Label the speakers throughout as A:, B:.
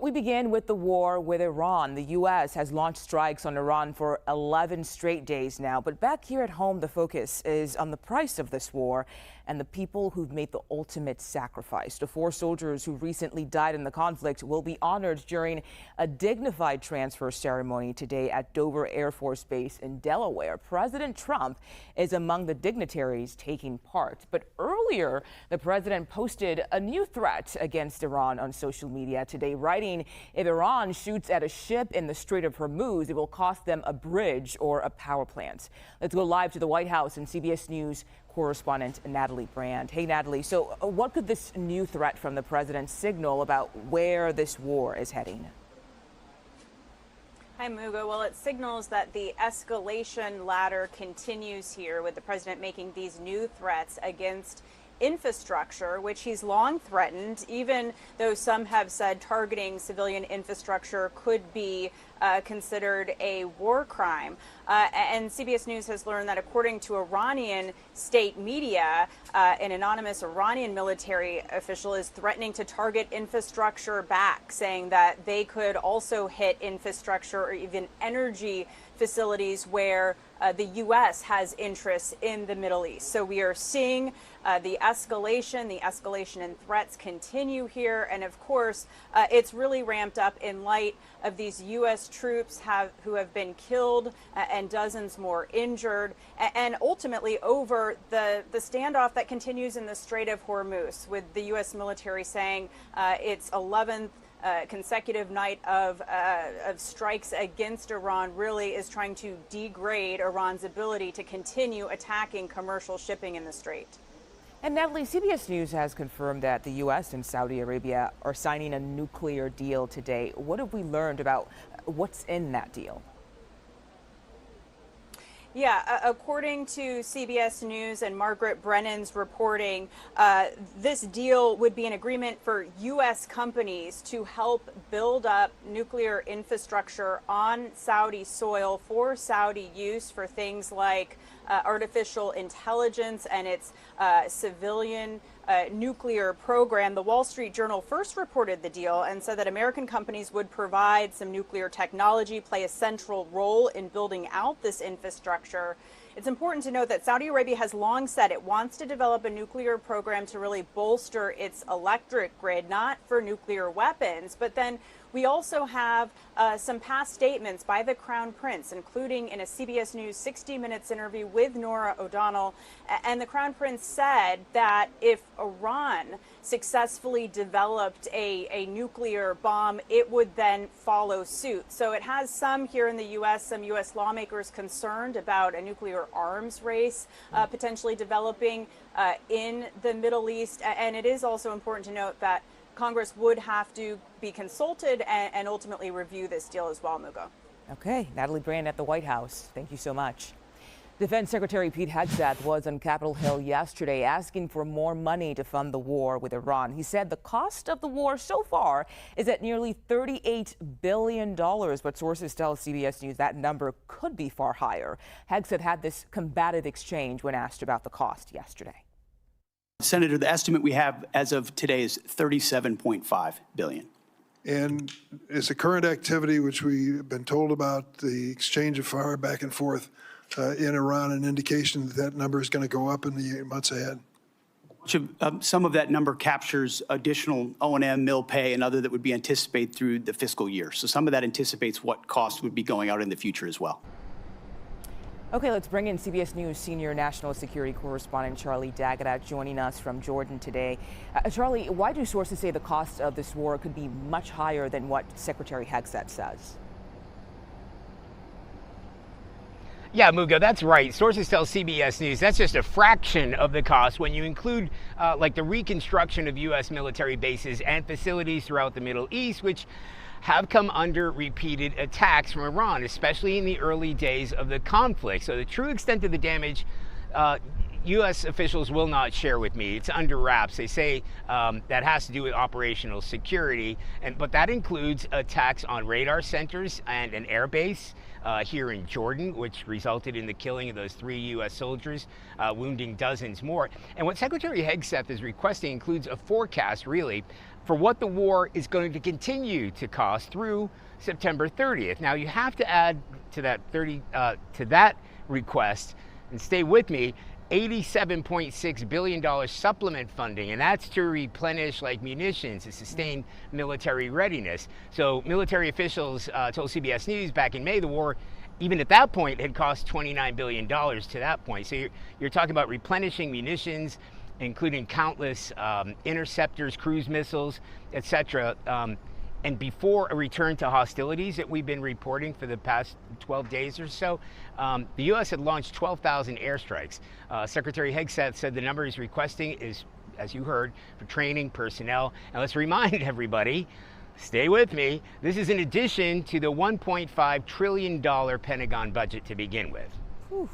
A: We begin with the war with Iran. The U.S. has launched strikes on Iran for 11 straight days now. But back here at home, the focus is on the price of this war and the people who've made the ultimate sacrifice. The 4 soldiers who recently died in the conflict will be honored during a dignified transfer ceremony today at Dover Air Force Base in Delaware. President Trump is among the dignitaries taking part. But earlier, the president posted a new threat against Iran on social media today, writing, if Iran shoots at a ship in the Strait of Hormuz, it will cost them a bridge or a power plant. Let's go live to the White House and CBS News correspondent Natalie Brand. Hey, Natalie, so what could this new threat from the president signal about where this war is heading?
B: Hi, Muga. Well, it signals that the escalation ladder continues here, with the president making these new threats against infrastructure, which he's long threatened, even though some have said targeting civilian infrastructure could be considered a war crime. And CBS News has learned that according to Iranian state media, an anonymous Iranian military official is threatening to target infrastructure back, saying that they could also hit infrastructure or even energy facilities where the U.S. has interests in the Middle East. So we are seeing the escalation and threats continue here. And of course, it's really ramped up in light of these U.S. troops who have been killed and dozens more injured, and ultimately over the standoff that continues in the Strait of Hormuz, with the U.S. military saying its 11th consecutive night of strikes against Iran really is trying to degrade Iran's ability to continue attacking commercial shipping in the strait.
A: And Natalie, CBS News has confirmed that the U.S. and Saudi Arabia are signing a nuclear deal today. What have we learned about what's in that deal?
B: Yeah, according to CBS News and Margaret Brennan's reporting, this deal would be an agreement for U.S. companies to help build up nuclear infrastructure on Saudi soil for Saudi use for things like artificial intelligence and its civilian nuclear program. The Wall Street Journal first reported the deal and said that American companies would provide some nuclear technology, play a central role in building out this infrastructure. It's important to note that Saudi Arabia has long said it wants to develop a nuclear program to really bolster its electric grid, not for nuclear weapons. But then we also have some past statements by the Crown Prince, including in a CBS News 60 Minutes interview with Norah O'Donnell. And the Crown Prince said that if Iran successfully developed a nuclear bomb, it would then follow suit. So it has some here in the U.S., some U.S. lawmakers concerned about a nuclear arms race potentially developing in the Middle East. And it is also important to note that Congress would have to be consulted and ultimately review this deal as well, Mugo.
A: Okay, Natalie Brand at the White House. Thank you so much. Defense Secretary Pete Hegseth was on Capitol Hill yesterday asking for more money to fund the war with Iran. He said the cost of the war so far is at nearly $38 billion, but sources tell CBS News that number could be far higher. Hegseth had this combative exchange when asked about the cost yesterday.
C: Senator, the estimate we have as of today is $37.5 billion.
D: And is the current activity, which we've been told about, the exchange of fire back and forth in Iran, an indication that that number is going to go up in the months ahead?
C: Some of that number captures additional O&M, mill pay, and other that would be anticipated through the fiscal year. So some of that anticipates what costs would be going out in the future as well.
A: Okay, let's bring in CBS News senior national security correspondent Charlie D'Agata joining us from Jordan today. Charlie, why do sources say the cost of this war could be much higher than what Secretary Hegseth says?
E: Yeah, Muga, that's right. Sources tell CBS News that's just a fraction of the cost when you include like the reconstruction of U.S. military bases and facilities throughout the Middle East, which have come under repeated attacks from Iran, especially in the early days of the conflict. So the true extent of the damage, U.S. officials will not share with me. It's under wraps. They say that has to do with operational security, but that includes attacks on radar centers and an air base here in Jordan, which resulted in the killing of those 3 U.S. soldiers, wounding dozens more. And what Secretary Hegseth is requesting includes a forecast, really, for what the war is going to continue to cost through September 30th. Now, you have to add to that request, and stay with me, $87.6 billion supplement funding, and that's to replenish like munitions to sustain military readiness. So military officials told CBS News back in May the war, even at that point, had cost $29 billion to that point. So you're talking about replenishing munitions, including countless interceptors, cruise missiles, etc. And before a return to hostilities that we've been reporting for the past 12 days or so, the U.S. had launched 12,000 airstrikes. Secretary Hegseth said the number he's requesting is, as you heard, for training personnel. And let's remind everybody, stay with me, this is in addition to the $1.5 trillion Pentagon budget to begin with.
A: Whew.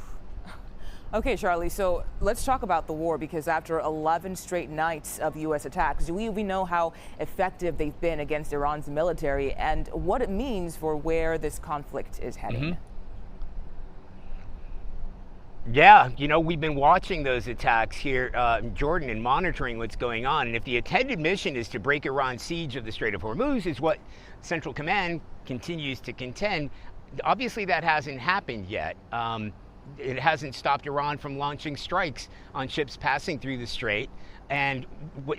A: Okay, Charlie, so let's talk about the war, because after 11 straight nights of U.S. attacks, we know how effective they've been against Iran's military and what it means for where this conflict is heading.
E: Yeah, you know, we've been watching those attacks here in Jordan and monitoring what's going on. And if the intended mission is to break Iran's siege of the Strait of Hormuz, is what Central Command continues to contend, obviously that hasn't happened yet. It hasn't stopped Iran from launching strikes on ships passing through the strait. And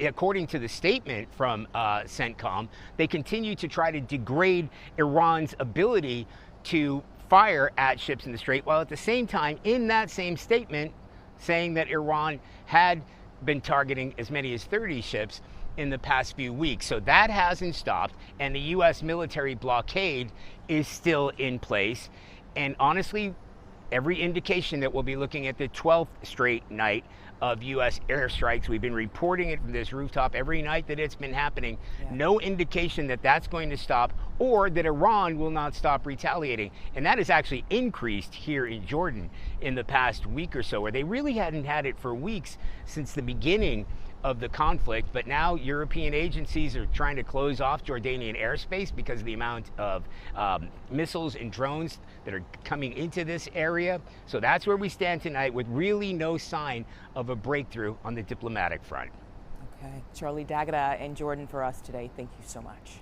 E: according to the statement from CENTCOM, they continue to try to degrade Iran's ability to fire at ships in the strait, while at the same time, in that same statement, saying that Iran had been targeting as many as 30 ships in the past few weeks. So that hasn't stopped, and the U.S. military blockade is still in place. And honestly, every indication that we'll be looking at the 12th straight night of U.S. airstrikes. We've been reporting it from this rooftop every night that it's been happening. Yeah. No indication that that's going to stop, or that Iran will not stop retaliating. And that has actually increased here in Jordan in the past week or so, where they really hadn't had it for weeks since the beginning of the conflict. But now European agencies are trying to close off Jordanian airspace because of the amount of missiles and drones that are coming into this area. So that's where we stand tonight, with really no sign of a breakthrough on the diplomatic front.
A: Okay, Charlie D'Agata in Jordan for us today. Thank you so much.